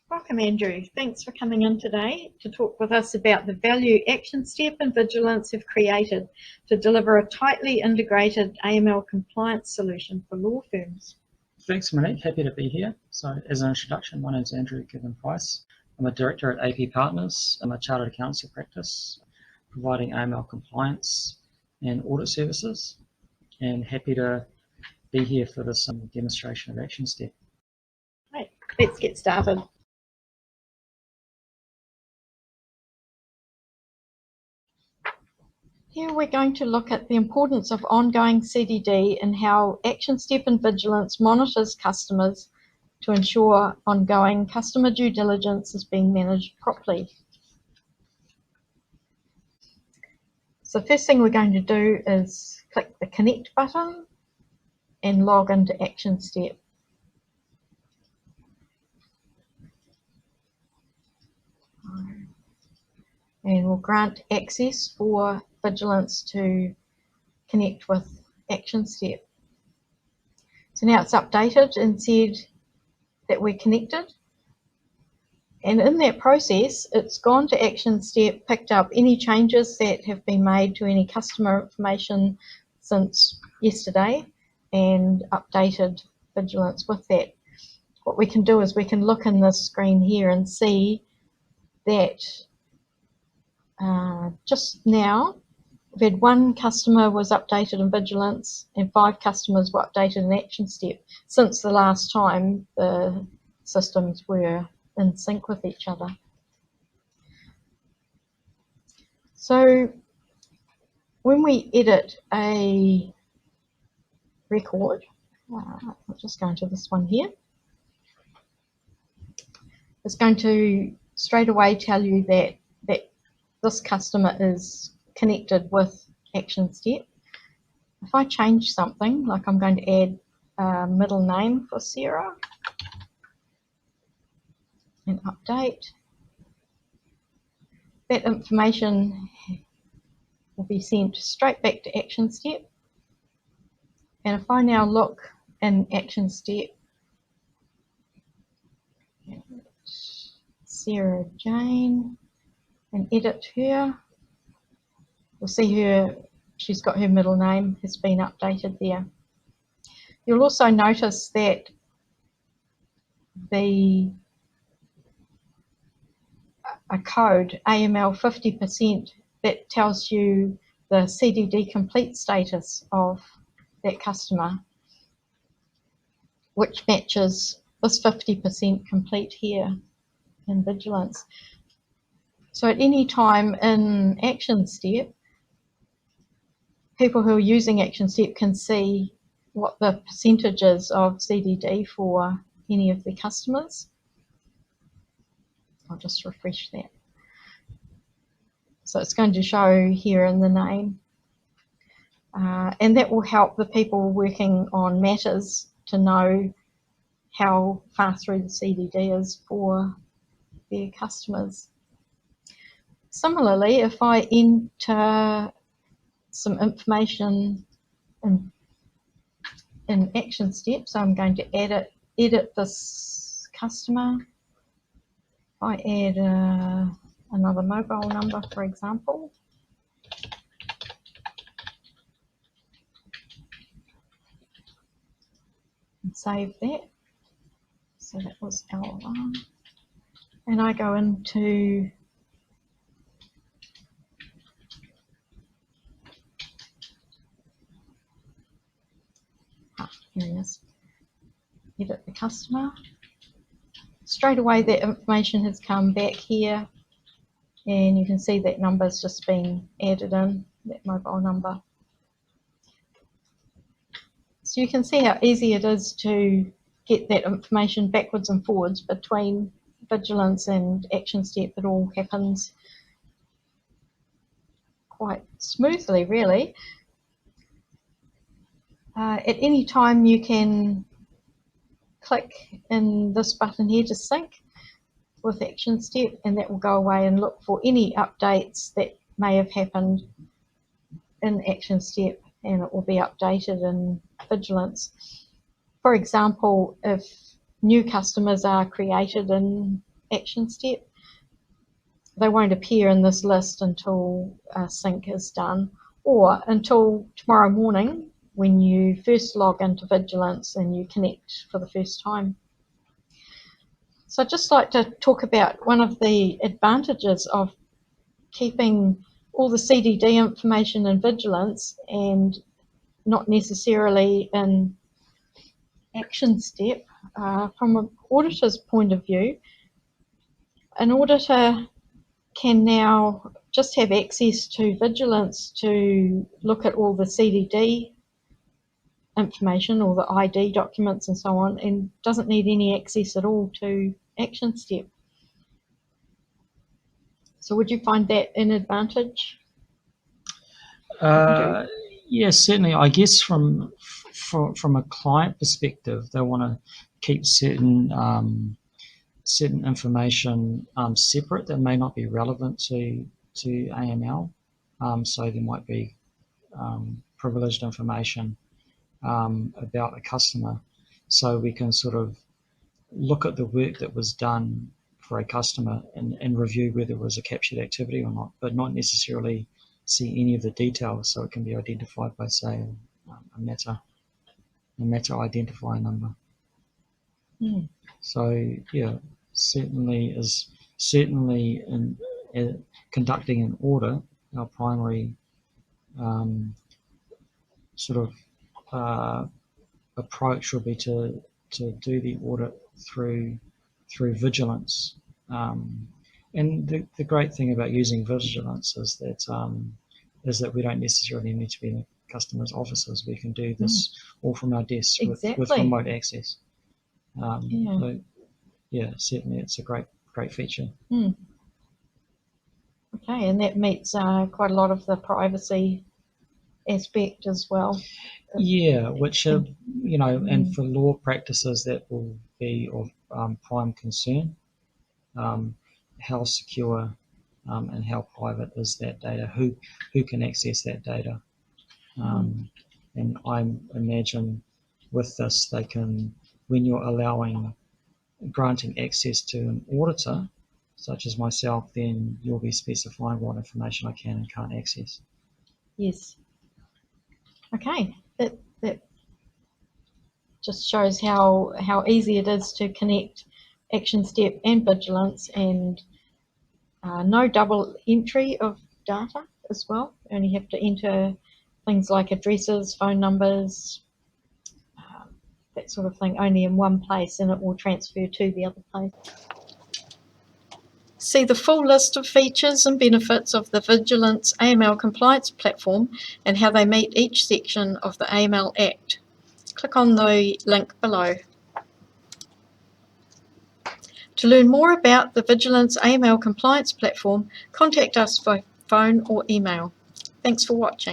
Welcome, Andrew. Thanks for coming in today to talk with us about the value Actionstep and Vigilance have created to deliver a tightly integrated AML compliance solution for law firms. Thanks, Monique. Happy to be here. So, as an introduction, my name is Andrew Given-Price. I'm a director at AP Partners. I'm a chartered accountancy practice providing AML compliance and audit services, and happy to be here for this demonstration of Actionstep. Right, let's get started. Here we're going to look at the importance of ongoing CDD and how Actionstep and Vigilance monitors customers to ensure ongoing customer due diligence is being managed properly. So the first thing we're going to do is click the Connect button and log into Actionstep. And we'll grant access for Vigilance to connect with Actionstep. So now it's updated and said that we're connected. And in that process, it's gone to Actionstep, picked up any changes that have been made to any customer information since yesterday, and updated Vigilance with that. What we can do is we can look in this screen here and see that just now we've had 1 customer was updated in Vigilance and 5 customers were updated in Actionstep since the last time the systems were in sync with each other. So when we edit a record, I'll just go into this one here, it's going to straight away tell you that this customer is connected with Actionstep. If I change something, like I'm going to add a middle name for Sarah and update, that information will be sent straight back to Actionstep. And if I now look in Actionstep, Sarah Jane, and edit her, we'll see her, she's got her middle name has been updated there. You'll also notice that a code, AML 50%, that tells you the CDD complete status of that customer, which matches this 50% complete here in Vigilance. So at any time in Actionstep, people who are using Actionstep can see what the percentage is of CDD for any of the customers. I'll just refresh that. So it's going to show here in the name. And that will help the people working on matters to know how far through the CDD is for their customers. Similarly, if I enter some information in Actionstep, so I'm going to edit this customer. If I add another mobile number, for example, and save that. So that was L1. And I go into here it is. Edit the customer. Straight away that information has come back here, and you can see that number's just been added in, that mobile number. So you can see how easy it is to get that information backwards and forwards between Vigilance and Actionstep. It all happens quite smoothly, really. At any time you can click in this button here to sync with Actionstep, and that will go away and look for any updates that may have happened in Actionstep, and it will be updated in Vigilance. For example, if new customers are created in Actionstep, they won't appear in this list until sync is done, or until tomorrow morning when you first log into Vigilance and you connect for the first time. So I'd just like to talk about one of the advantages of keeping all the CDD information in Vigilance and not necessarily in Actionstep. From an auditor's point of view, an auditor can now just have access to Vigilance to look at all the CDD information, all the ID documents and so on, and doesn't need any access at all to Actionstep. So would you find that an advantage? Yes, certainly. I guess from a client perspective, they want to keep certain information separate that may not be relevant to AML. So there might be privileged information about a customer. So we can sort of look at the work that was done for a customer and review whether it was a captured activity or not, but not necessarily see any of the details. So it can be identified by, say, a matter identifier number. So yeah, certainly in conducting an audit, our primary sort of approach will be to do the audit through Vigilance. And the great thing about using Vigilance is that we don't necessarily need to be in the customer's offices. We can do this all from our desks with remote access. So yeah, certainly it's a great feature. Okay, and that meets quite a lot of the privacy aspect as well. Yeah, which and for law practices that will be of prime concern. How secure and how private is that data? Who can access that data? And I imagine with this, they can, when you're granting access to an auditor, such as myself, then you'll be specifying what information I can and can't access. Yes. Okay, that just shows how easy it is to connect Actionstep and Vigilance, and no double entry of data as well. You only have to enter things like addresses, phone numbers, that sort of thing, only in one place, and it will transfer to the other place. See the full list of features and benefits of the VigilanceAML compliance platform and how they meet each section of the AML Act. Click on the link below. To learn more about the VigilanceAML compliance platform, contact us by phone or email. Thanks for watching.